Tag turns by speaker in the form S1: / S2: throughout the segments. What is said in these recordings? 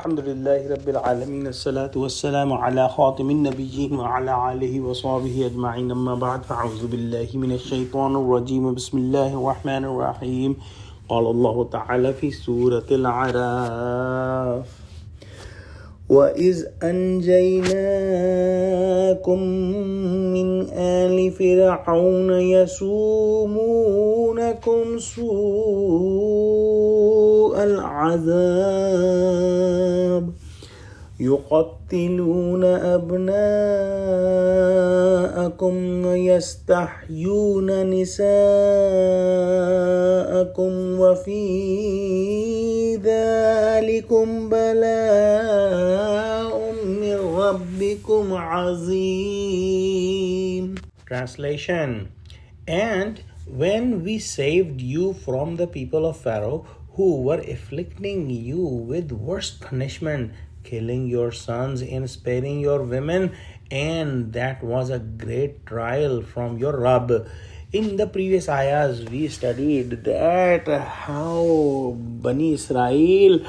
S1: Alhamdulillahi Rabbil Alameen. As-salatu was-salamu ala khatimin nabiyyin wa ala alihi wa sahbihi ajma'in. Amma ba'd. Fa'udhu billahi minash shaitanir rajim. Bismillahir rahmanir rahim. Qala Allah ta'ala fi Surah Al-Aaraf. وَإِذْ أَنْجَيْنَاكُمْ مِنْ آلِ فِرْعَوْنَ يَسُومُونَكُمْ سُوءَ الْعَذَابِ يُقَتِّلُونَ أَبْنَاءَكُمْ وَيَسْتَحْيُونَ نِسَاءَكُمْ وَفِي ذَلِكُمْ بَلَاءٌ مِّن رَبِّكُمْ عَظِيمٌ. Translation. And when we saved you from the people of Pharaoh, who were afflicting you with worst punishment, killing your sons and sparing your women, and that was a great trial from your Rabb. In the previous ayahs, we studied that how Bani Israel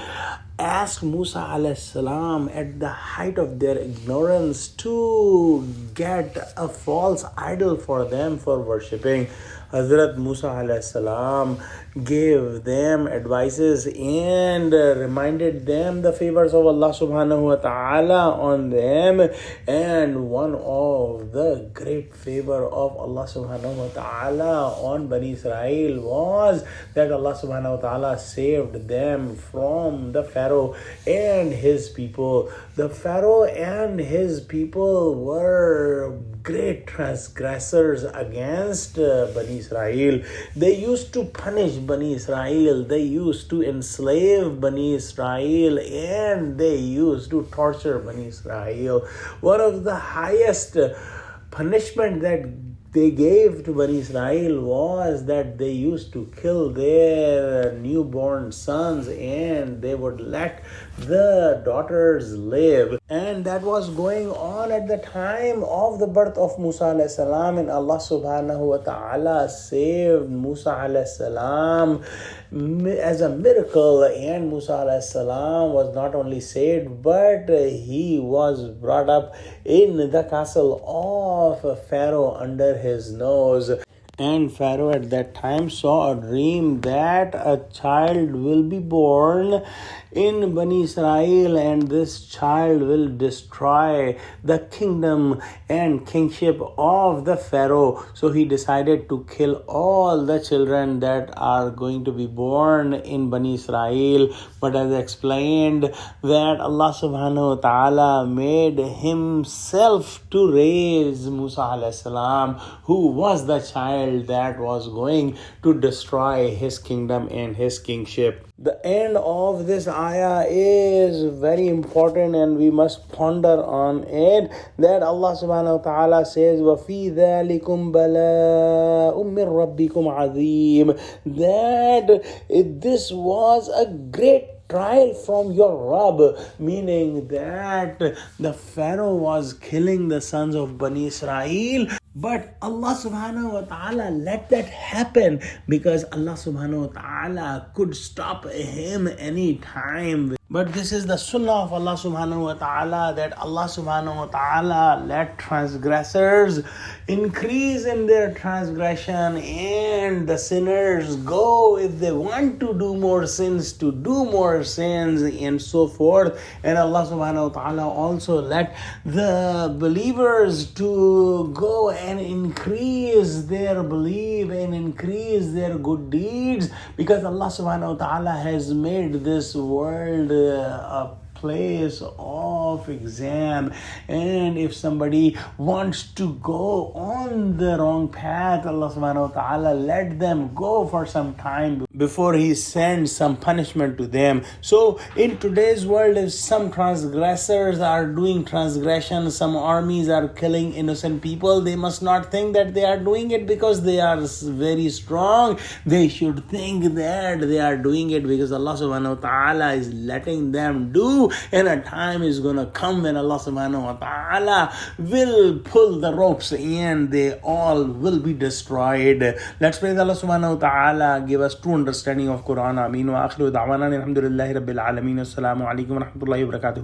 S1: asked Musa alayhi salam at the height of their ignorance to get a false idol for them for worshipping. Hazrat Musa alayhi salam gave them advices and reminded them the favors of Allah subhanahu wa ta'ala on them. And one of the great favor of Allah subhanahu wa ta'ala on Bani Israel was that Allah subhanahu wa ta'ala saved them from the Pharaoh and his people. The Pharaoh and his people were great transgressors against Bani Israel. They used to punish Bani Israel, they used to enslave Bani Israel, and they used to torture Bani Israel. One of the highest punishment that they gave to Bani Israel was that they used to kill their newborn sons and they would let the daughters live. And that was going on at the time of the birth of Musa alayhi salam, and Allah subhanahu wa ta'ala saved Musa alayhi salam as a miracle. And Musa alayhi salam was not only saved, but he was brought up in the castle of Pharaoh under his nose. And Pharaoh at that time saw a dream that a child will be born in Bani Israel, and this child will destroy the kingdom and kingship of the Pharaoh. So he decided to kill all the children that are going to be born in Bani Israel. But as explained, that Allah subhanahu wa ta'ala made himself to raise Musa alayhi salam, who was the child that was going to destroy his kingdom and his kingship. The end of this ayah is very important and we must ponder on it, that Allah subhanahu wa ta'ala says, وَفِي ذَلِكُمْ بَلَاءٌ مِّن رَبِّكُمْ عَظِيمٌ, that this was a great trial from your Rabb, meaning that the Pharaoh was killing the sons of Bani Israel. But Allah subhanahu wa ta'ala let that happen because Allah subhanahu wa ta'ala could stop him any time. But this is the sunnah of Allah subhanahu wa ta'ala, that Allah subhanahu wa ta'ala let transgressors increase in their transgression, and the sinners go, if they want to do more sins, to do more sins, and so forth. And Allah subhanahu wa ta'ala also let the believers to go and increase their belief and increase their good deeds, because Allah subhanahu wa ta'ala has made this world a place of exam. And if somebody wants to go on the wrong path, Allah subhanahu wa ta'ala let them go for some time before he sends some punishment to them. So in today's world, if some transgressors are doing transgression, some armies are killing innocent people, they must not think that they are doing it because they are very strong. They should think that they are doing it because Allah subhanahu wa ta'ala is letting them do, and a time is going to come when Allah subhanahu wa ta'ala ta'ala will pull the ropes and they all will be destroyed. Let's pray that Allah subhanahu wa ta'ala give us true understanding of Quran. Ameen wa akhiru da'wana alhamdulillahi rabbil alameen. Assalamu alaikum wa rahmatullahi wa barakatuh.